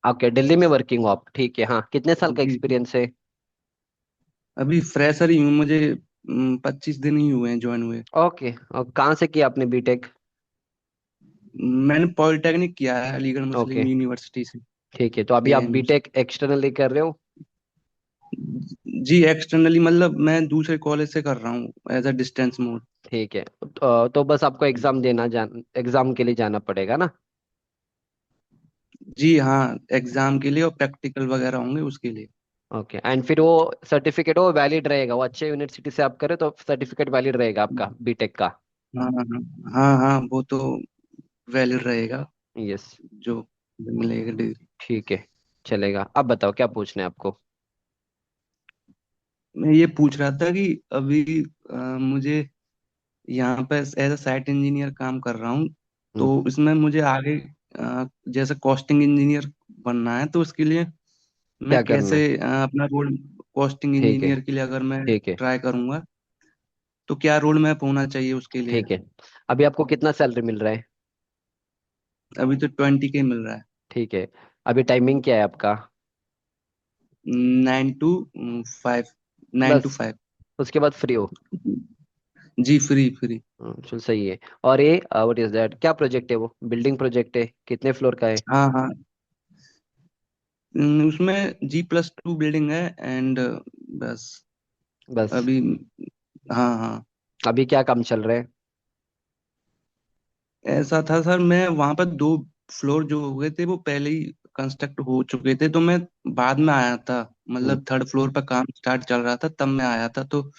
Okay, Delhi में working हो आप, ठीक है। हाँ, कितने साल का जी जी। एक्सपीरियंस है? अभी फ्रेशर ही हूँ, मुझे 25 दिन ही हुए हैं ज्वाइन हुए। ओके, और कहाँ से किया आपने बीटेक? मैंने पॉलिटेक्निक किया है अलीगढ़ ओके, मुस्लिम यूनिवर्सिटी से। ठीक है। तो अभी आप एएमयू से। बीटेक एक्सटर्नली कर रहे हो? जी एक्सटर्नली, मतलब मैं दूसरे कॉलेज से कर रहा हूँ एज अ डिस्टेंस मोड। ठीक है। तो बस आपको एग्जाम के लिए जाना पड़ेगा ना? जी हाँ, एग्जाम के लिए और प्रैक्टिकल वगैरह होंगे उसके लिए। ओके, एंड फिर वो सर्टिफिकेट वो वैलिड रहेगा, वो अच्छे यूनिवर्सिटी से आप करें तो सर्टिफिकेट वैलिड रहेगा आपका बीटेक का। हाँ हाँ हाँ हाँ, वो तो वैलिड रहेगा यस। जो मिलेगा डिग्री। ठीक है, चलेगा। अब बताओ क्या पूछना है आपको? मैं ये पूछ रहा था कि अभी मुझे यहाँ पे एज अ साइट इंजीनियर काम कर रहा हूँ। हम्म, तो इसमें मुझे आगे जैसे कॉस्टिंग इंजीनियर बनना है, तो उसके लिए मैं क्या करना है? कैसे अपना रोल कॉस्टिंग ठीक है, इंजीनियर के लिए अगर मैं ठीक है, ट्राई करूंगा, तो क्या रोल मैप होना चाहिए उसके लिए। ठीक है। अभी आपको कितना सैलरी मिल रहा है? अभी तो 20K मिल रहा है। ठीक है। अभी टाइमिंग क्या है आपका? 9 to 5। नाइन टू बस, फाइव उसके बाद फ्री हो? जी फ्री फ्री। चल सही है। और ये व्हाट इज दैट, क्या प्रोजेक्ट है वो? बिल्डिंग प्रोजेक्ट है? कितने फ्लोर का है? हाँ हाँ। उसमें G+2 बिल्डिंग है एंड बस बस। अभी। हाँ हाँ। अभी क्या काम चल रहा है? ऐसा था सर, मैं वहां पर 2 फ्लोर जो हो गए थे वो पहले ही कंस्ट्रक्ट हो चुके थे, तो मैं बाद में आया था। हम्म, मतलब थर्ड फ्लोर पर काम स्टार्ट चल रहा था तब मैं आया था, तो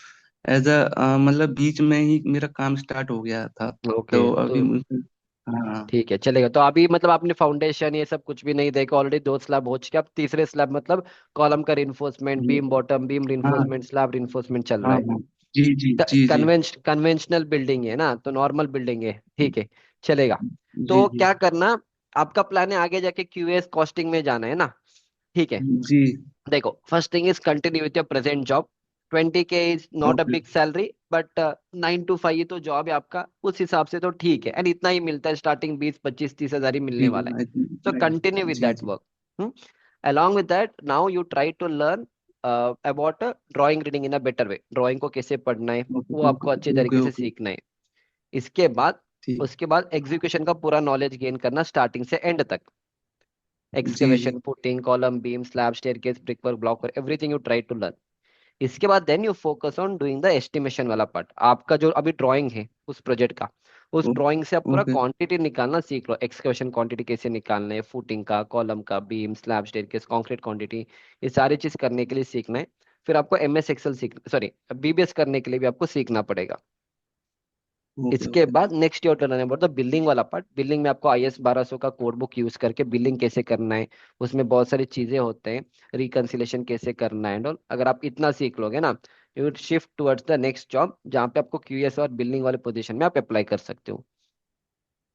एज अ मतलब बीच में ही मेरा काम स्टार्ट हो गया था। ओके। तो तो अभी हाँ ठीक है, चलेगा। तो अभी मतलब आपने फाउंडेशन ये सब कुछ भी नहीं देखा, ऑलरेडी 2 स्लैब हो चुके, अब तीसरे स्लैब मतलब कॉलम का रिइंफोर्समेंट, बीम बॉटम बीम हाँ रिइंफोर्समेंट, स्लैब रिइंफोर्समेंट चल रहा हाँ है। हाँ। जी जी जी जी कन्वेंशनल बिल्डिंग है ना, तो नॉर्मल बिल्डिंग है, ठीक है, चलेगा। जी तो जी क्या करना, आपका प्लान है आगे जाके क्यूएस कॉस्टिंग में जाना है ना? ठीक है। जी। देखो, first thing is continue with your present job. 20K is not a okay. Big salary, but 9 to 5 ये तो जॉब है आपका, उस हिसाब से तो ठीक है। एंड इतना ही मिलता है स्टार्टिंग, 20, 25, 30 हजार ही मिलने जी वाला है। So continue with जी that जी। work. Hmm? Along with that, now you try to learn about drawing reading in a better way. Drawing को कैसे पढ़ना है ओके वो ओके आपको अच्छे ओके तरीके से ओके। सीखना है। इसके बाद ठीक। उसके बाद एग्जीक्यूशन का पूरा नॉलेज गेन करना स्टार्टिंग से एंड तक। जी जी। Excavation, footing, column, beam, slab, staircase, brickwork, block, everything you try to learn. इसके बाद then you focus on doing the estimation वाला पार्ट। आपका जो अभी ड्राइंग है उस प्रोजेक्ट का, उस ओ- ड्राइंग से आप पूरा ओके क्वांटिटी निकालना सीख लो। एक्सकवेशन क्वांटिटी कैसे निकालना है, फुटिंग का, कॉलम का, beam, slab, staircase, concrete quantity, ये सारी चीज करने के लिए सीखना है। फिर आपको MS एक्सेल सीख, सॉरी, BBS करने के लिए भी आपको सीखना पड़ेगा। ओके इसके ओके। बाद next year turn about the building वाला पार्ट। बिल्डिंग में आपको IS 1200 का कोड बुक यूज करके बिल्डिंग कैसे करना है, उसमें बहुत सारी चीजें होते हैं, रिकंसिलेशन कैसे करना है एंड ऑल। अगर आप इतना सीख लोगे ना, you will shift towards the next job जहाँ पे आपको QS और बिल्डिंग वाले पोजीशन में आप अप्लाई कर सकते हो।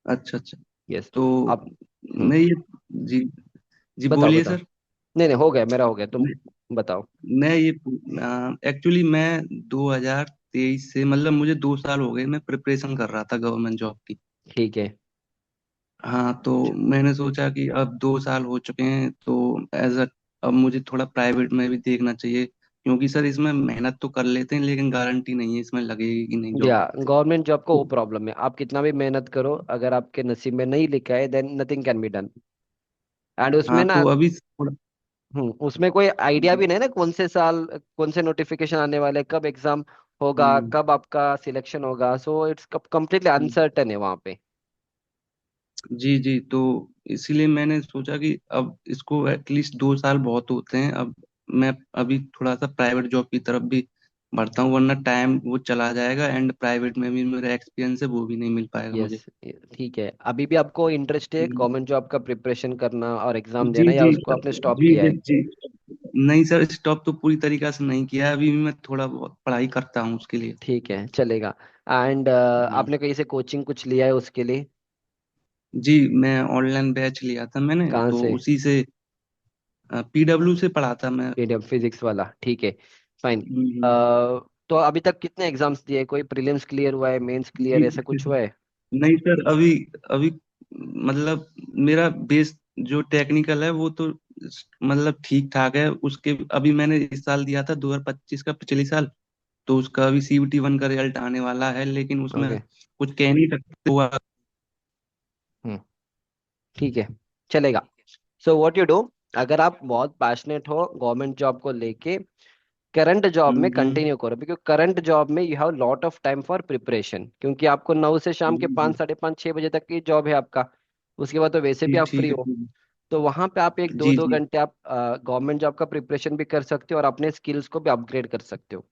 अच्छा अच्छा। यस। तो आप हम्म, मैं ये जी जी बताओ बोलिए बताओ। सर। नहीं नहीं, हो गया, मेरा हो गया, तुम मैं बताओ। मैं ये एक्चुअली मैं 2023 से, मतलब मुझे 2 साल हो गए, मैं प्रिपरेशन कर रहा था गवर्नमेंट जॉब की। ठीक है। हाँ, तो मैंने सोचा कि अब 2 साल हो चुके हैं, तो एज अ अब मुझे थोड़ा प्राइवेट में भी देखना चाहिए, क्योंकि सर इसमें मेहनत तो कर लेते हैं लेकिन गारंटी नहीं है इसमें लगेगी कि नहीं या जॉब। गवर्नमेंट जॉब को वो प्रॉब्लम है, आप कितना भी मेहनत करो, अगर आपके नसीब में नहीं लिखा है then nothing can be done. And उसमें हाँ ना, तो अभी थोड़ा। उसमें कोई आइडिया भी नहीं ना, कौन से साल कौन से नोटिफिकेशन आने वाले, कब एग्जाम होगा, हम्म, कब आपका सिलेक्शन होगा। सो इट्स कम्प्लीटली अनसर्टन है वहां पे। जी जी। तो इसीलिए मैंने सोचा कि अब इसको एटलीस्ट 2 साल बहुत होते हैं। अब मैं अभी थोड़ा सा प्राइवेट जॉब की तरफ भी बढ़ता हूँ, वरना टाइम वो चला जाएगा एंड प्राइवेट में भी मेरा एक्सपीरियंस है वो भी नहीं मिल पाएगा यस, मुझे। ठीक है। अभी भी आपको इंटरेस्ट है हम्म, गवर्नमेंट जॉब का प्रिपरेशन करना और एग्जाम जी देना, या जी उसको आपने स्टॉप जी किया जी है? जी। नहीं सर, स्टॉप तो पूरी तरीके से नहीं किया है, अभी भी मैं थोड़ा बहुत पढ़ाई करता हूँ उसके लिए। ठीक है, चलेगा। एंड हाँ आपने कहीं से कोचिंग कुछ लिया है उसके लिए? जी, मैं ऑनलाइन बैच लिया था मैंने, कहाँ तो से? उसी से PW से पढ़ा था मैं। मीडियम फिजिक्स वाला, ठीक है, फाइन। हम्म, तो अभी तक कितने एग्जाम्स दिए? कोई प्रीलिम्स क्लियर हुआ है, मेंस क्लियर, जी ऐसा कुछ हुआ है? नहीं सर, अभी अभी मतलब मेरा बेस जो टेक्निकल है वो तो मतलब ठीक ठाक है उसके। अभी मैंने इस साल दिया था 2025 का, पिछले साल। तो उसका अभी CBT 1 का रिजल्ट आने वाला है, लेकिन उसमें ओके। कुछ कह नहीं सकते हुआ। हम्म। ठीक है, चलेगा। सो व्हाट यू डू, अगर आप बहुत पैशनेट हो गवर्नमेंट जॉब को लेके, करंट जॉब में हम्म। कंटिन्यू करो, बिकॉज करंट जॉब में you have lot of time for preparation, क्योंकि आपको 9 से शाम के 5, जी साढ़े 5, 6 बजे तक की जॉब है आपका। उसके बाद तो वैसे भी जी, आप फ्री ठीक है, हो। ठीक है। तो वहां पे आप एक दो जी दो जी। घंटे आप गवर्नमेंट जॉब का प्रिपरेशन भी कर सकते हो और अपने स्किल्स को भी अपग्रेड कर सकते हो।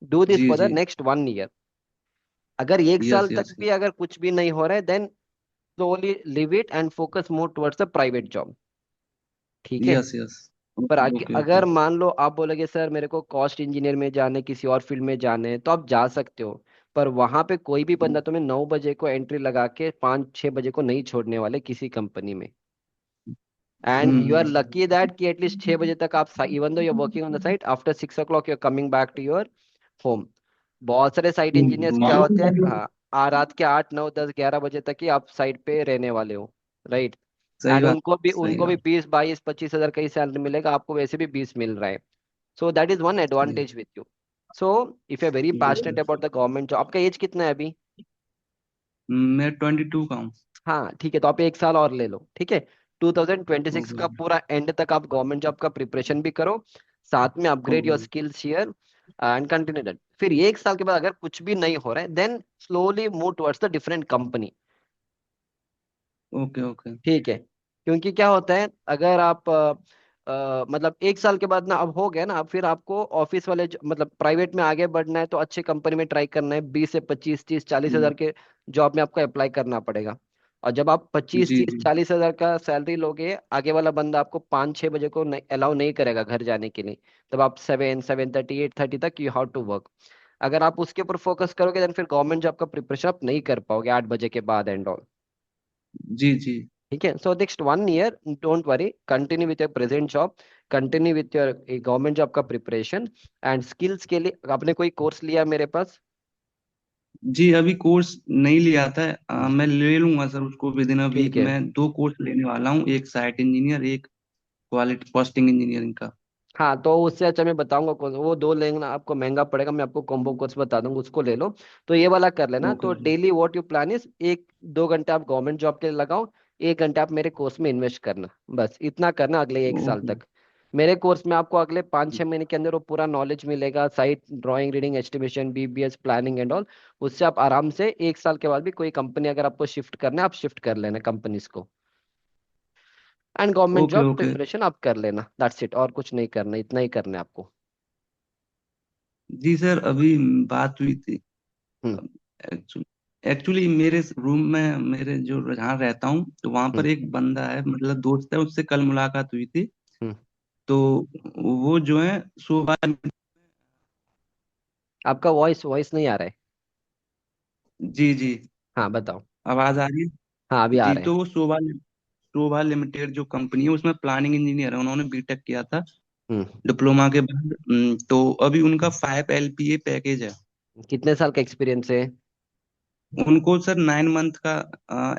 डू दिस जी फॉर द जी। Next 1 year. अगर एक साल यस तक यस। भी अगर कुछ भी नहीं हो रहा है, then slowly leave it and focus more towards the private job. ठीक है। Yes yes. पर ओके आगे ओके ओके। अगर मान लो आप बोलोगे सर मेरे को कॉस्ट इंजीनियर में जाने, किसी और फील्ड में जाने हैं, तो आप जा सकते हो। पर वहां पे कोई भी बंदा तुम्हें 9 बजे को एंट्री लगा के 5-6 बजे को नहीं छोड़ने वाले किसी कंपनी में। And you are hmm. Lucky that कि एटलीस्ट 6 बजे तक आप, even though you are working on the site, after 6 o'clock you are coming back to your home. बहुत सारे साइट इंजीनियर्स क्या होते हैं, हाँ, रात के 8, 9, 10, 11 बजे तक ही आप साइट पे रहने वाले हो, राइट। सही एंड बात। उनको भी सही उनको भी बात। 20, 22, 25 हजार का ही सैलरी मिलेगा, आपको वैसे भी 20 मिल रहा है। सो दैट इज वन सही। Advantage with you. So if you very passionate about the government job, आपका एज कितना है अभी? मैं 22 का हूँ। हाँ ठीक है, तो आप एक साल और ले लो, ठीक है। 2026 ओके। का पूरा एंड तक आप गवर्नमेंट जॉब का प्रिपरेशन भी करो, साथ में upgrade your okay skills here and continue that. फिर ये एक साल के बाद अगर कुछ भी नहीं हो रहा है, then slowly move towards the different company. Okay okay. ठीक है, क्योंकि क्या होता है, अगर आप मतलब एक साल के बाद ना, अब हो गया ना, अब फिर आपको ऑफिस वाले मतलब प्राइवेट में आगे बढ़ना है तो अच्छे कंपनी में ट्राई करना है, 20 से 25, 30, 40 हजार के जॉब में आपको अप्लाई करना पड़ेगा। और जब आप पच्चीस जी तीस जी। चालीस हजार का सैलरी लोगे, आगे वाला बंदा आपको 5-6 बजे को अलाउ नहीं करेगा घर जाने के लिए। तब आप 7, 7:30, 8:30 तक यू हैव टू वर्क। अगर आप उसके ऊपर फोकस करोगे, देन फिर गवर्नमेंट जॉब का प्रिपरेशन आप नहीं कर पाओगे 8 बजे के बाद एंड ऑल। जी जी। ठीक है, so next 1 year don't worry, continue with your present job, continue with your government job का प्रिपरेशन। एंड स्किल्स के लिए आपने कोई कोर्स लिया मेरे पास? जी अभी कोर्स नहीं लिया था। मैं ले लूंगा सर उसको विद इन अ ठीक वीक। है। मैं 2 कोर्स लेने वाला हूँ, एक साइट इंजीनियर, एक क्वालिटी कॉस्टिंग इंजीनियरिंग का। हाँ, तो उससे अच्छा मैं बताऊंगा कौन, वो दो लेना आपको महंगा पड़ेगा, मैं आपको कॉम्बो कोर्स बता दूंगा, उसको ले लो। तो ये वाला कर लेना। ओके तो okay. Daily what you plan is, 1-2 घंटे आप गवर्नमेंट जॉब के लिए लगाओ, 1 घंटे आप मेरे कोर्स में इन्वेस्ट करना, बस इतना करना अगले एक साल ओके। तक। मेरे कोर्स में आपको अगले 5-6 महीने के अंदर वो पूरा नॉलेज मिलेगा, site drawing, reading, estimation, BBS, planning and all. उससे आप आराम से एक साल के बाद भी कोई कंपनी अगर आपको शिफ्ट करना है, आप शिफ्ट कर लेना कंपनीज को। And government okay job okay. Preparation आप कर लेना, दैट्स इट, और कुछ नहीं करना, इतना ही करना है आपको। जी सर अभी बात हुई थी। हम्म। एक्चुअली एक्चुअली मेरे रूम में, मेरे जो जहाँ रहता हूँ, तो वहां हम्म। पर एक बंदा है, मतलब दोस्त है, उससे कल मुलाकात हुई थी। हम्म। तो वो जो है सुबह। आपका वॉइस वॉइस नहीं आ रहा है। जी जी। हाँ बताओ। आवाज आ रही हाँ अभी है आ जी। रहे हैं। तो वो शोभा शोभा लिमिटेड जो कंपनी है उसमें प्लानिंग इंजीनियर है, उन्होंने बीटेक किया था हम्म। डिप्लोमा के बाद। तो अभी उनका 5 LPA पैकेज है। कितने साल का एक्सपीरियंस है? उनको सर 9 मंथ का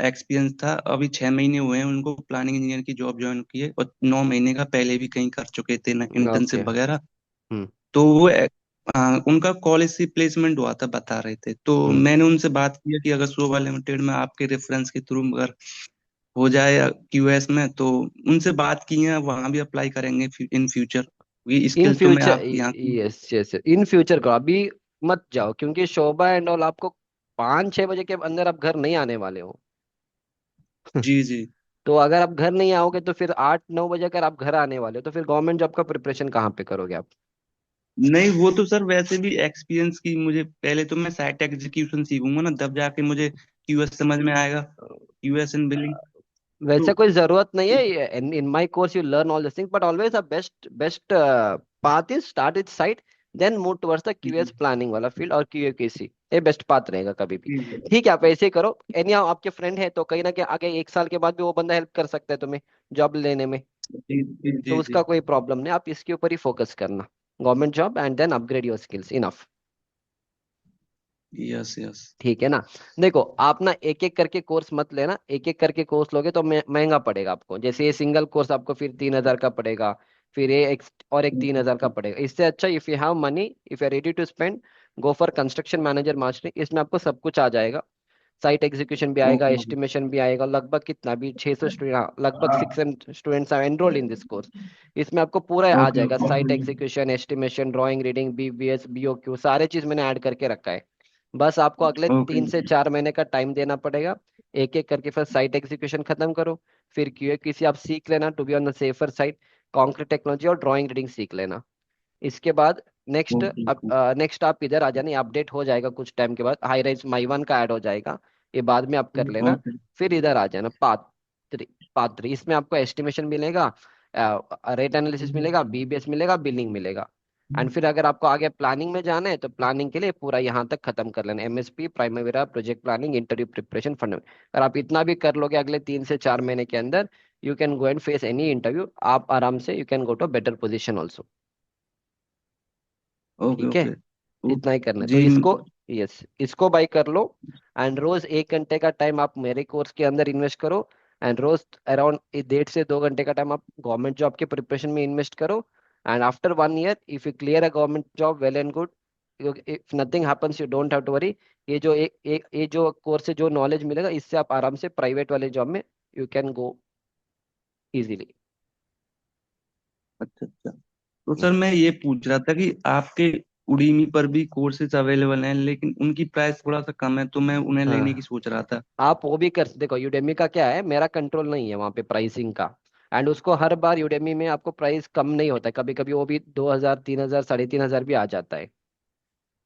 एक्सपीरियंस था। अभी 6 महीने हुए हैं उनको प्लानिंग इंजीनियर की जॉब ज्वाइन की है, और 9 महीने का पहले भी कहीं कर चुके थे ना, ओके। इंटर्नशिप वगैरह। हम्म। तो वो उनका कॉलेज से प्लेसमेंट हुआ था, बता रहे थे। तो हम्म। मैंने उनसे बात किया कि अगर शोभा लिमिटेड में आपके रेफरेंस के थ्रू अगर हो जाए QS में, तो उनसे बात की है, वहां भी अप्लाई करेंगे इन फ्यूचर। ये इन स्किल तो मैं फ्यूचर, आप यहाँ की। यस यस, इन फ्यूचर करो, अभी मत जाओ, क्योंकि शोभा एंड ऑल आपको 5-6 बजे के अंदर आप घर नहीं आने वाले हो। जी जी। तो अगर आप घर नहीं आओगे, तो फिर 8-9 बजे अगर आप घर आने वाले हो, तो फिर गवर्नमेंट जॉब का प्रिपरेशन कहाँ पे करोगे आप? नहीं वो तो सर वैसे भी एक्सपीरियंस की, मुझे पहले तो मैं साइट एग्जीक्यूशन सीखूंगा ना, तब जाके मुझे QS समझ में आएगा, QS इन बिलिंग। वैसे तो कोई जरूरत नहीं है, in my course you learn all this thing, but always a best path is start with site, then move towards the QS planning वाला फील्ड और क्यूएकेसी, ये बेस्ट पाथ रहेगा कभी भी। जी ठीक है, आप ऐसे ही करो। एनी आपके फ्रेंड है तो कहीं ना कहीं आगे एक साल के बाद भी वो बंदा हेल्प कर सकता है तुम्हें जॉब लेने में। जी जी तो जी जी। उसका कोई प्रॉब्लम नहीं, आप इसके ऊपर ही फोकस करना, government job and then upgrade your skills, enough. Yes yes. ठीक है ना। देखो आप ना एक एक करके कोर्स मत लेना, एक एक करके कोर्स लोगे तो महंगा पड़ेगा आपको। जैसे ये सिंगल कोर्स आपको फिर 3,000 का पड़ेगा, फिर ये और एक 3,000 का पड़ेगा। इससे अच्छा if you have money, if you are ready to spend, go for construction manager mastery. इसमें आपको सब कुछ आ जाएगा, साइट एग्जीक्यूशन भी आएगा, ओके ओके एस्टिमेशन भी आएगा। लगभग कितना भी 600 स्टूडेंट, लगभग 600 students are enrolled in this course. इसमें आपको पूरा आ ओके जाएगा, okay. Site execution, estimation, drawing, reading, BBS, BOQ, सारे चीज मैंने ऐड करके रखा है। बस आपको अगले ओके 3 से 4 महीने का टाइम देना पड़ेगा। एक एक करके फिर साइट एग्जीक्यूशन खत्म करो, फिर क्यूए आप सीख लेना to be on the safer side. Concrete technology और ड्राइंग रीडिंग सीख लेना। इसके बाद नेक्स्ट, ओके अब नेक्स्ट आप इधर आ जाना, अपडेट हो जाएगा कुछ टाइम के बाद, हाई राइज माई 1 का ऐड हो जाएगा, ये बाद में आप कर लेना। ओके। फिर इधर आ जाना पाथ 3, इसमें आपको एस्टिमेशन मिलेगा, रेट एनालिसिस मिलेगा, बीबीएस मिलेगा, बिलिंग मिलेगा। एंड फिर अगर आपको आगे प्लानिंग में जाना है तो प्लानिंग के लिए पूरा यहाँ तक खत्म कर लेना, MSP, Primavera, project planning, interview preparation, fund. अगर आप इतना भी कर लोगे अगले 3 से 4 महीने के अंदर, you can go and face any interview, आप आराम से you can go to better position also. Okay ठीक है, ओके। वो इतना ही करना है तो जी इसको, यस, इसको बाई कर लो। एंड रोज 1 घंटे का टाइम आप मेरे कोर्स के अंदर इन्वेस्ट करो। एंड रोज अराउंड 1.5 से 2 घंटे का टाइम आप गवर्नमेंट जॉब के प्रिपरेशन में इन्वेस्ट करो। And after 1 year if you clear a government job, well and good. If nothing happens you don't have to worry. ये जो कोर्स से जो नॉलेज मिलेगा, इससे आप आराम से प्राइवेट वाले जॉब में यू कैन गो इजीली। अच्छा अच्छा। तो सर मैं ये पूछ रहा था कि आपके उडीमी पर भी कोर्सेज अवेलेबल हैं, लेकिन उनकी प्राइस थोड़ा सा कम है, तो मैं उन्हें लेने की हाँ, सोच रहा था। आप वो भी कर, देखो यूडेमी का क्या है, मेरा कंट्रोल नहीं है वहाँ पे प्राइसिंग का। एंड उसको हर बार यूडेमी में आपको प्राइस कम नहीं होता है, कभी कभी वो भी 2,000, 3,000, 3,500 भी आ जाता है।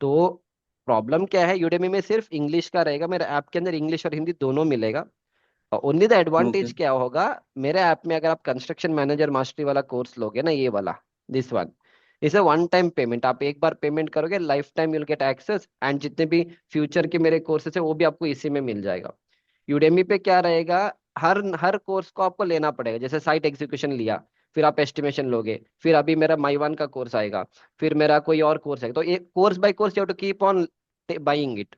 तो प्रॉब्लम क्या है, यूडेमी में सिर्फ इंग्लिश का रहेगा, मेरे ऐप के अंदर इंग्लिश और हिंदी दोनों मिलेगा। Only the okay. एडवांटेज क्या होगा, मेरे ऐप में अगर आप कंस्ट्रक्शन मैनेजर मास्टरी वाला कोर्स लोगे ना, ये वाला, दिस वन, इसे वन टाइम पेमेंट, आप एक बार पेमेंट करोगे, lifetime you'll get access. And जितने भी फ्यूचर के मेरे कोर्सेज है वो भी आपको इसी में मिल जाएगा। यूडेमी पे क्या रहेगा, हर हर कोर्स को आपको लेना पड़ेगा। जैसे साइट एग्जीक्यूशन लिया, फिर आप एस्टिमेशन लोगे, फिर अभी मेरा माई 1 का कोर्स आएगा, फिर मेरा कोई और कोर्स आएगा, तो एक course by course you have to keep on buying it.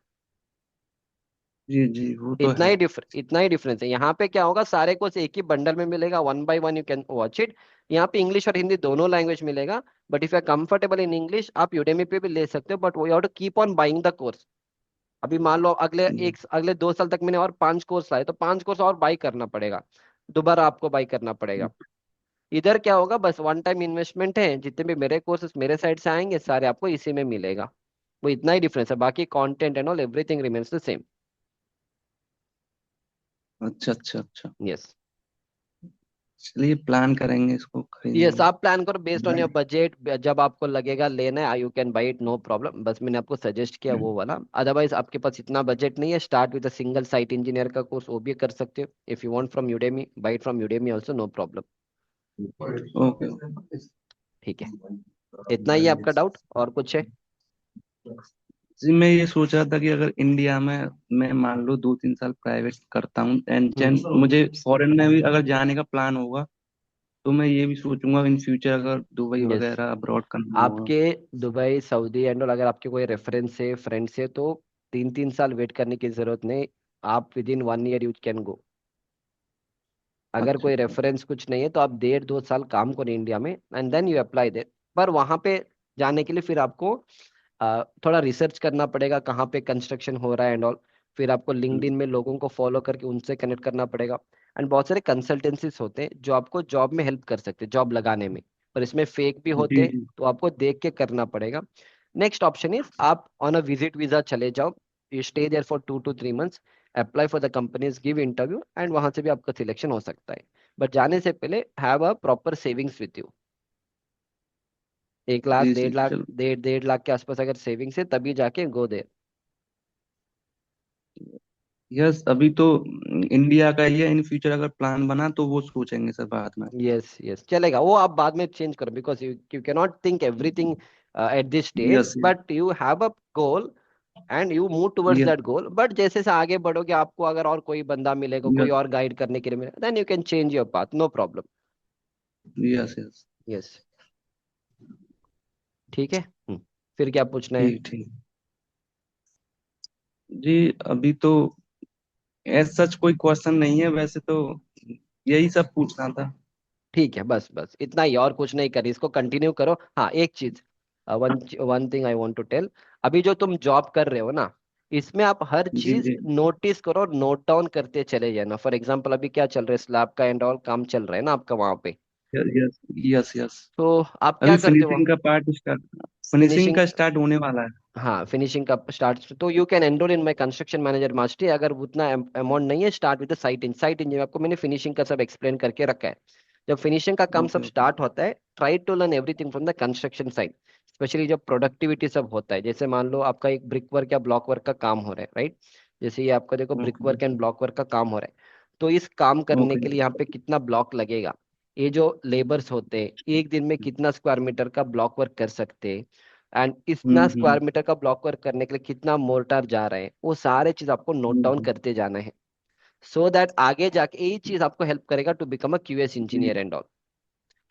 जी जी, वो तो है। इतना ही डिफरेंस है। यहाँ पे क्या होगा, सारे कोर्स एक ही बंडल में मिलेगा, 1 by 1 you can watch it. यहाँ पे इंग्लिश और हिंदी दोनों लैंग्वेज मिलेगा। But if you are comfortable in English, आप यूडेमी पे भी ले सकते हो, बट वो you have to keep on buying the course. अभी मान लो अगले 2 साल तक मैंने और 5 कोर्स लाए, तो 5 कोर्स और बाई करना पड़ेगा, दोबारा आपको बाई करना पड़ेगा। इधर क्या होगा, बस वन टाइम इन्वेस्टमेंट है, जितने भी मेरे कोर्सेस मेरे साइड से आएंगे सारे आपको इसी में मिलेगा। वो इतना ही डिफरेंस है, बाकी content and all everything remains the same. अच्छा अच्छा अच्छा। यस। चलिए प्लान करेंगे इसको खरीदने यस, आप प्लान करो बेस्ड ऑन योर बजट, जब आपको लगेगा लेना है you can buy it, no problem. बस मैंने आपको सजेस्ट किया वो वाला। अदरवाइज आपके पास इतना बजट नहीं है, start with a single site engineer का कोर्स, वो भी कर सकते हो। If you want from Udemy, buy it from Udemy also, no problem. में। ओके। ठीक है, इतना ही है आपका डाउट, और कुछ है? जी मैं ये सोच रहा था कि अगर इंडिया में मैं मान लो 2-3 साल प्राइवेट करता हूँ, एंड हम्म। मुझे फॉरेन में भी अगर जाने का प्लान होगा, तो मैं ये भी सोचूंगा इन फ्यूचर अगर दुबई यस, वगैरह अब्रॉड करना होगा। आपके दुबई, सऊदी एंड ऑल, अगर आपके कोई रेफरेंस है, फ्रेंड्स है, तो 3-3 साल वेट करने की जरूरत नहीं। आप with in 1 year you can गो। अगर अच्छा कोई अच्छा। रेफरेंस कुछ नहीं है तो आप 1.5-2 साल काम करो इंडिया में, एंड देन यू अप्लाई देर। पर वहां पे जाने के लिए फिर आपको थोड़ा रिसर्च करना पड़ेगा, कहाँ पे कंस्ट्रक्शन हो रहा है एंड ऑल। फिर आपको लिंक्डइन में लोगों को फॉलो करके उनसे कनेक्ट करना पड़ेगा। एंड बहुत सारे कंसल्टेंसीज होते हैं जो आपको जॉब में हेल्प कर सकते हैं, जॉब लगाने में। पर इसमें फेक भी होते जी हैं, जी तो आपको देख के करना पड़ेगा। नेक्स्ट ऑप्शन इज आप ऑन अ विजिट वीजा चले जाओ, you stay there for 2 to 3 months, apply for the companies, give interview, and वहां से भी आपका सिलेक्शन हो सकता है। बट जाने से पहले have a proper savings with you. 1 lakh, जी जी। 1.5 लाख, चलो। 1.5 लाख के आसपास अगर सेविंग्स है तभी जाके गो दे। यस, अभी तो इंडिया का ही है, इन फ्यूचर अगर प्लान बना तो वो सोचेंगे सर बाद में। यस यस, चलेगा, वो आप बाद में चेंज करो, because you you can not think everything at this stage, yes but you have a goal and you move towards yes that goal. But जैसे से आगे बढ़ोगे, आपको अगर और कोई बंदा मिलेगा, कोई यस और गाइड करने के लिए मिलेगा, then you can change your path, no problem. Yes yes. Yes, ठीक है। फिर क्या पूछना है? ठीक ठीक। जी अभी तो एज सच कोई क्वेश्चन नहीं है वैसे तो, यही सब पूछना था। ठीक है, बस बस इतना ही, और कुछ नहीं करी, इसको कंटिन्यू करो। हाँ एक चीज, one one thing I want to tell, अभी जो तुम जॉब कर रहे हो ना, इसमें आप हर जी चीज जी। नोटिस करो, नोट डाउन करते चले जाना। फॉर एग्जांपल अभी क्या चल रहा है, स्लैब का एंड ऑल काम चल रहा है ना आपका वहां पे, यस यस यस। तो आप क्या अभी करते हो? फिनिशिंग का पार्ट स्टार्ट, फिनिशिंग फिनिशिंग, का स्टार्ट होने वाला है। हाँ फिनिशिंग का स्टार्ट, तो you can enrol in my construction manager mastery. अगर उतना अमाउंट नहीं है, स्टार्ट विद साइट इंजीनियर, आपको मैंने फिनिशिंग का सब एक्सप्लेन करके रखा है। जब फिनिशिंग का काम सब ओके ओके। स्टार्ट होता है, try to learn everything from the construction side, especially जब प्रोडक्टिविटी सब होता है। जैसे मान लो आपका एक ब्रिक वर्क या ब्लॉक वर्क का काम हो रहा है, राइट? जैसे ये आपका देखो brick okay work and block work का काम हो रहा है, तो इस काम करने ओके। के लिए यहाँ पे कितना ब्लॉक लगेगा, ये जो लेबर्स होते हैं एक दिन में कितना स्क्वायर मीटर का ब्लॉक वर्क कर सकते हैं, एंड इतना स्क्वायर हम्म। मीटर का ब्लॉक वर्क करने के लिए कितना मोर्टार जा रहा है, वो सारे चीज आपको नोट डाउन हम्म। करते जाना है। सो दैट आगे जाके यही चीज आपको हेल्प करेगा टू बिकम अ क्यूएस जी engineer and all.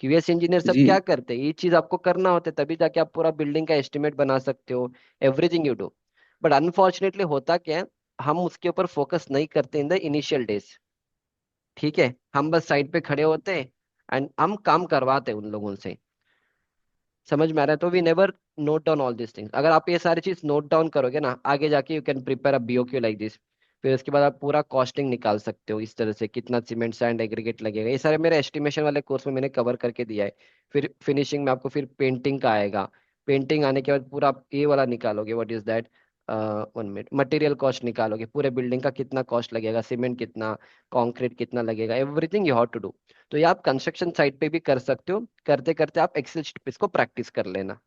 QS engineer सब जी। क्या करते हैं, ये चीज आपको करना होता है, तभी जाके आप पूरा बिल्डिंग का एस्टिमेट बना सकते हो, everything you do. But unfortunately होता क्या है, हम उसके ऊपर फोकस नहीं करते इन द इनिशियल डेज। ठीक है, हम बस साइड पे खड़े होते हैं एंड हम काम करवाते हैं उन लोगों से। समझ में आ रहा है? तो we never note down all this things. अगर आप ये सारी चीज नोट डाउन करोगे ना, आगे जाके you can prepare a BOQ like this. फिर उसके बाद आप पूरा कॉस्टिंग निकाल सकते हो इस तरह से, कितना सीमेंट सैंड एग्रीगेट लगेगा, ये सारे मेरे एस्टिमेशन वाले कोर्स में मैंने कवर करके दिया है। फिर फिनिशिंग में आपको फिर पेंटिंग का आएगा। पेंटिंग आने के बाद पूरा आप ये वाला निकालोगे, what is that, 1 minute, material cost निकालोगे, पूरे बिल्डिंग का कितना कॉस्ट लगेगा, सीमेंट कितना, कंक्रीट कितना लगेगा, everything you have to do. तो ये आप कंस्ट्रक्शन साइट पे भी कर सकते हो, करते करते आप एक्सेल शीट पे इसको प्रैक्टिस कर लेना।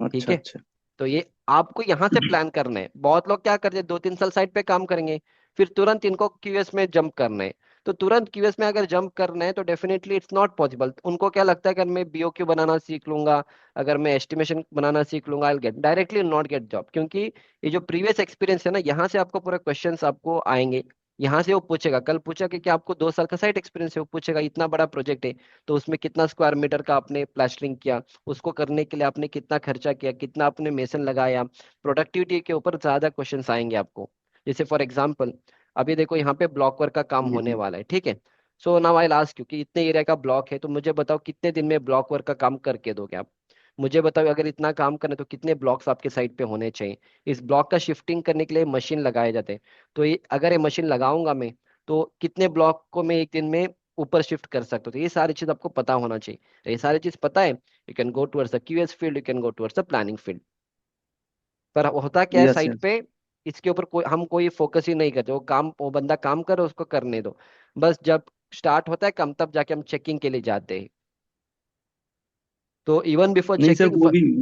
ठीक अच्छा है, अच्छा। तो ये आपको यहाँ से प्लान करना है। बहुत लोग क्या करते हैं, 2-3 साल साइट पे काम करेंगे, फिर तुरंत इनको क्यूएस में जंप करना है। तो तुरंत क्यूएस में अगर जंप करना है तो डेफिनेटली इट्स नॉट पॉसिबल। उनको क्या लगता है कि अगर मैं बीओक्यू बनाना सीख लूंगा, अगर मैं एस्टिमेशन बनाना सीख लूंगा, I get directly not get job. क्योंकि ये जो प्रीवियस एक्सपीरियंस है ना, यहाँ से आपको पूरे क्वेश्चंस आपको आएंगे। यहाँ से वो पूछेगा, कल पूछा कि क्या आपको 2 साल का साइट एक्सपीरियंस है, वो पूछेगा इतना बड़ा प्रोजेक्ट है तो उसमें कितना स्क्वायर मीटर का आपने प्लास्टरिंग किया, उसको करने के लिए आपने कितना खर्चा किया, कितना आपने मेसन लगाया। प्रोडक्टिविटी के ऊपर ज्यादा क्वेश्चंस आएंगे आपको। जैसे फॉर एग्जांपल, अभी देखो यहाँ पे ब्लॉक वर्क का काम जी होने जी। वाला है, ठीक है? सो नाउ आई लास्ट क्योंकि इतने एरिया का ब्लॉक है, तो मुझे बताओ कितने दिन में ब्लॉक वर्क का काम करके दोगे आप? मुझे बताओ अगर इतना काम करना है तो कितने ब्लॉक्स आपके साइड पे होने चाहिए? इस ब्लॉक का शिफ्टिंग करने के लिए मशीन लगाए जाते हैं, तो ये अगर ये मशीन लगाऊंगा मैं, तो कितने ब्लॉक को मैं एक दिन में ऊपर शिफ्ट कर सकता हूँ? तो ये सारी चीज आपको पता होना चाहिए। तो ये सारी चीज पता है, you can go towards the QS field, you can go towards the planning field. पर होता क्या है यस साइट यस। पे, इसके ऊपर कोई हम कोई फोकस ही नहीं करते। वो काम, वो बंदा काम करे, उसको करने दो। बस जब स्टार्ट होता है काम, तब जाके हम चेकिंग के लिए जाते हैं। तो इवन बिफोर नहीं सर, चेकिंग,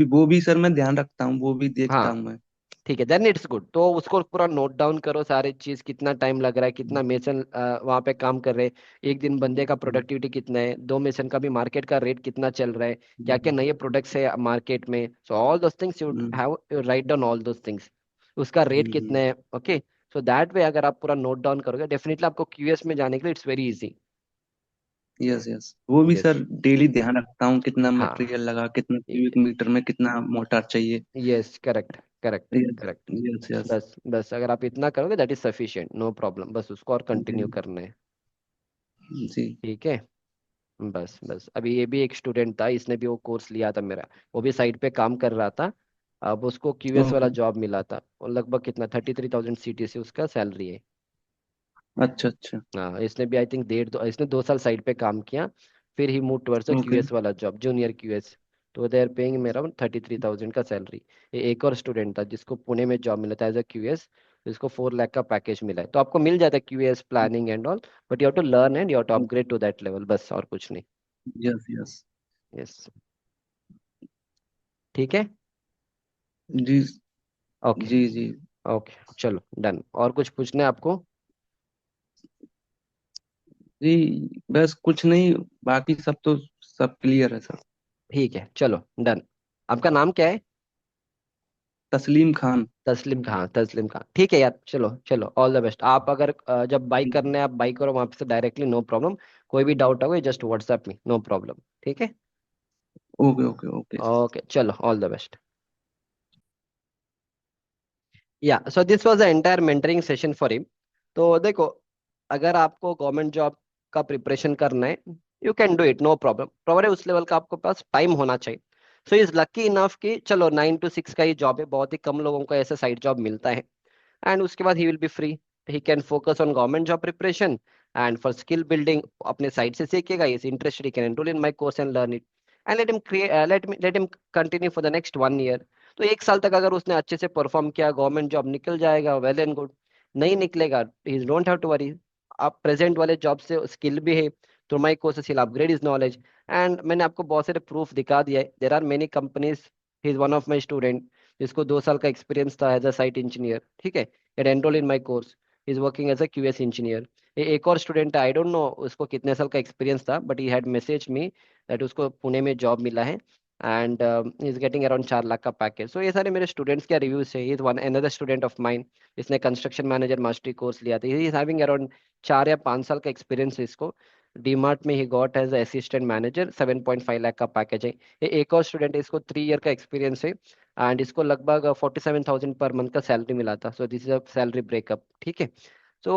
वो भी सर मैं ध्यान रखता हूँ, वो भी देखता हाँ हूँ मैं। ठीक है, देन इट्स गुड। तो उसको पूरा नोट डाउन करो सारे चीज, कितना टाइम लग रहा है, कितना मेसन वहां पे काम कर रहे हैं, एक दिन बंदे का प्रोडक्टिविटी कितना है, 2 मेसन का भी मार्केट का रेट कितना चल रहा है, क्या क्या नए प्रोडक्ट्स है मार्केट में। So all those things you have write down all those things, उसका रेट कितना है, ओके? सो दैट वे अगर आप पूरा नोट डाउन करोगे, डेफिनेटली आपको क्यूएस में जाने के लिए it's very easy. Yes yes, वो भी यस, सर डेली ध्यान रखता हूँ, कितना हाँ, मटेरियल लगा, कितना क्यूबिक मीटर में कितना मोटार चाहिए। Yes, correct, correct, yes correct. Yes yes. बस बस अगर आप इतना करोगे that is sufficient, no problem, बस उसको और कंटिन्यू जी करना है। जी। ठीक है, बस बस अभी ये भी एक स्टूडेंट था, इसने भी वो कोर्स लिया था मेरा, वो भी साइट पे काम कर रहा था। अब उसको क्यूएस वाला ओके। जॉब मिला था, और लगभग कितना 33,000 सीटीसी उसका सैलरी है। अच्छा अच्छा। हाँ, इसने भी आई थिंक इसने 2 साल साइट पे काम किया, फिर ही move towards a okay. QS वाला जॉब, जूनियर क्यूएस। तो दे आर पेइंग मेरा 33,000 का सैलरी। एक और स्टूडेंट था जिसको पुणे में जॉब मिला था एज अ क्यूएस, जिसको 4 लाख का पैकेज मिला है। तो आपको मिल जाता है QS planning and all, but you have to learn and you have to upgrade to that level, बस और कुछ नहीं। Yes yes. यस, ठीक है, जी ओके, जी जी। ओके चलो डन। और कुछ पूछना है आपको? जी बस कुछ नहीं, बाकी सब तो सब क्लियर है सर। ठीक है चलो डन। आपका नाम क्या है? तस्लीम खान। तस्लिम खान, तस्लिम खान, ठीक है यार, चलो चलो, ऑल द बेस्ट। आप अगर जब बाइक करने आप बाइक करो वहां से डायरेक्टली, नो प्रॉब्लम। कोई भी डाउट होगा just WhatsApp me, no problem, ठीक है? Okay okay okay. ओके चलो, ऑल द बेस्ट। या so this was the entire mentoring session for him. तो देखो, अगर आपको गवर्नमेंट जॉब का प्रिपरेशन करना है, you can do it, no problem, problem उस लेवल का आपको पास टाइम होना चाहिए। सो इज लकी इनफ कि चलो 9 to 6 का ही जॉब है, बहुत ही कम लोगों को ऐसा साइड जॉब मिलता है। एंड उसके बाद he will be free, he can focus on government job preparation and for skill building अपने साइड से सीखेगा, is interested, he can enrol in my course and learn it and let him continue for the next 1 year। तो 1 साल तक अगर उसने अच्छे से परफॉर्म किया, गवर्नमेंट जॉब निकल जाएगा, वेल एंड गुड। नहीं निकलेगा, he don't have to worry. आप प्रेजेंट वाले जॉब से स्किल भी है, तो my courses will upgrade is knowledge. And मैंने आपको बहुत सारे प्रूफ दिखा दिया है, there are many companies. He is one of my student जिसको 2 साल का एक्सपीरियंस था एज अ साइट इंजीनियर, ठीक है, it enrolled in my course, is working as a QS engineer। एक और स्टूडेंट है, आई डोंट नो उसको कितने साल का एक्सपीरियंस था, but he had message me that उसको पुणे में जॉब मिला है and is getting around 4 lakh का पैकेज। सो ये सारे मेरे स्टूडेंट्स के रिव्यूज है। Is one another student of mine, इसने कंस्ट्रक्शन मैनेजर मास्टरी कोर्स लिया था, ही इज हैविंग अराउंड 4 या 5 साल का एक्सपीरियंस है इसको। डीमार्ट में he got as assistant manager, 7.5 lakh का पैकेज है। ये एक और स्टूडेंट है, इसको 3 ईयर का एक्सपीरियंस है एंड इसको लगभग 47,000 पर मंथ का सैलरी मिला था। So this is a salary breakup, ठीक है। सो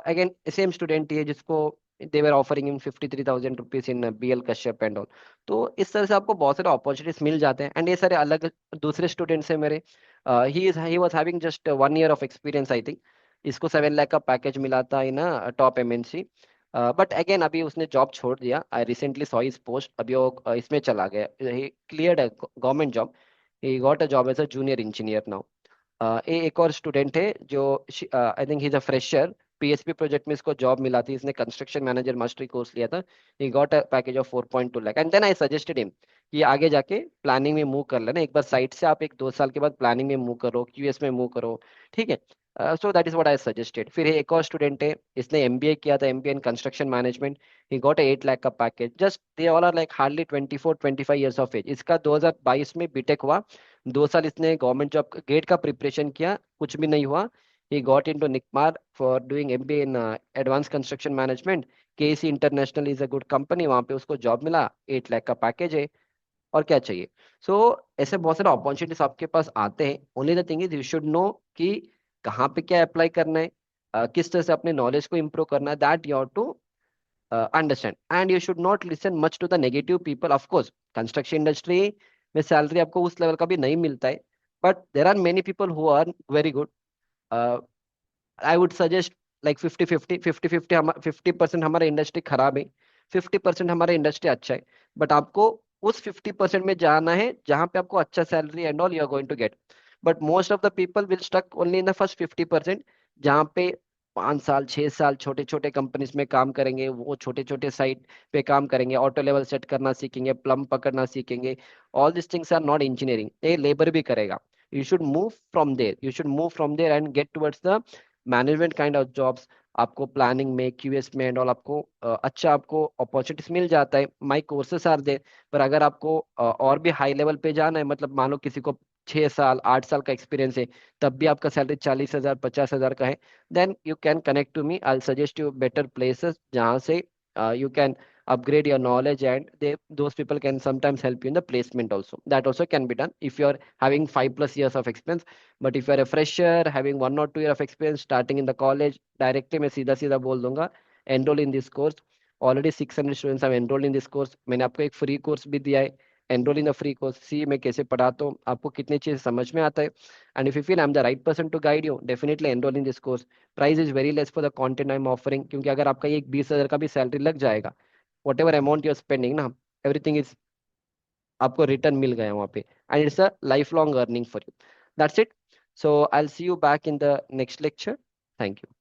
अगेन सेम स्टूडेंट ही है जिसको they were offering in 53,000 rupees in BL Kashyap and all. तो इस तरह से आपको बहुत सारे अपॉर्चुनिटीज मिल जाते हैं। एंड ये सारे अलग दूसरे स्टूडेंट्स हैं मेरे, he was having just 1 year of experience I think. इसको 7 लाख का पैकेज मिला था इन टॉप MNC। बट अगेन अभी उसने जॉब छोड़ दिया, I recently saw his post, अभी वो इसमें चला गया, ही cleared government job, he got a job as a junior engineer now। ये एक और स्टूडेंट है जो I think he is a fresher, PHP project में इसको जॉब मिला थी, इसने कंस्ट्रक्शन मैनेजर मास्टरी कोर्स लिया था। He got a package of 4.2 lakh and then I suggested him कि आगे जाके प्लानिंग में मूव कर लेना, एक बार साइट से आप 1-2 साल के बाद प्लानिंग में मूव करो, QS में मूव करो, ठीक है। So that is what I suggested. फिर एक और स्टूडेंट है, इसने MBA किया था, MBA in construction management. He got 8 lakh का package, just they all are like hardly 24-25 years of age. इसका 2022 में बीटेक हुआ, 2 साल इसने गवर्नमेंट जॉब गेट का प्रिपरेशन किया, कुछ भी नहीं हुआ। He got into NICMAR for doing MBA in advance construction management. KC international is a good company, वहां पे उसको जॉब मिला, 8 लाख का पैकेज है। और क्या चाहिए। सो ऐसे बहुत सारे अपॉर्चुनिटीज आपके पास आते हैं, only the thing is you should know कि कहाँ पे क्या अप्लाई करना है, किस तरह से अपने नॉलेज को इम्प्रूव करना है, that you have to understand. And you should not listen much to the negative people. Of course construction industry में सैलरी आपको उस लेवल का भी नहीं मिलता है, but there are many people who are very good. I would suggest like 50-50, 50-50, 50% हमारा industry खराब है, 50% हमारा इंडस्ट्री अच्छा है। बट आपको उस 50% में जाना है जहां पे आपको अच्छा salary and all you are going to get. But most of the people will stuck only in the first 50%, जहाँ पे 5 साल 6 साल छोटे छोटे कंपनीज में काम करेंगे, वो छोटे छोटे साइट पे काम करेंगे, ऑटो लेवल सेट करना सीखेंगे, प्लम पकड़ना सीखेंगे। All this things are not engineering, ये लेबर भी करेगा। You should move from there, you should move from there and get towards the management kind of jobs. आपको प्लानिंग में, QS में एंड ऑल आपको अच्छा आपको अपॉर्चुनिटीज मिल जाता है, माई कोर्सेस आर देयर। पर अगर आपको और भी हाई लेवल पे जाना है, मतलब मान लो किसी को 6 साल 8 साल का एक्सपीरियंस है, तब भी आपका सैलरी 40,000 50,000 का है, then you can connect to me, I suggest you better places जहाँ से you can upgrade your knowledge, and those people can sometimes help you in the placement also. That also can be done if you are having 5+ years of experience. But if you are a fresher having 1 or 2 year of experience starting in the college, directly मैं सीधा सीधा बोल दूंगा, enroll in this course। Already 600 students have enrolled in this course। मैंने आपको एक free course भी दिया है, enrol in the free course, see मैं कैसे पढ़ाता हूँ, आपको कितनी चीज़ समझ में आता है। And if you feel I am the right person to guide you, definitely enrol in this course. Price is very less for the content I am offering, क्योंकि अगर आपका ये 20,000 का भी सैलरी लग जाएगा, whatever amount you are spending ना, everything is आपको रिटर्न मिल गया वहाँ पे, and it's a lifelong earning for you. That's it. So I will see you back in the next lecture. Thank you.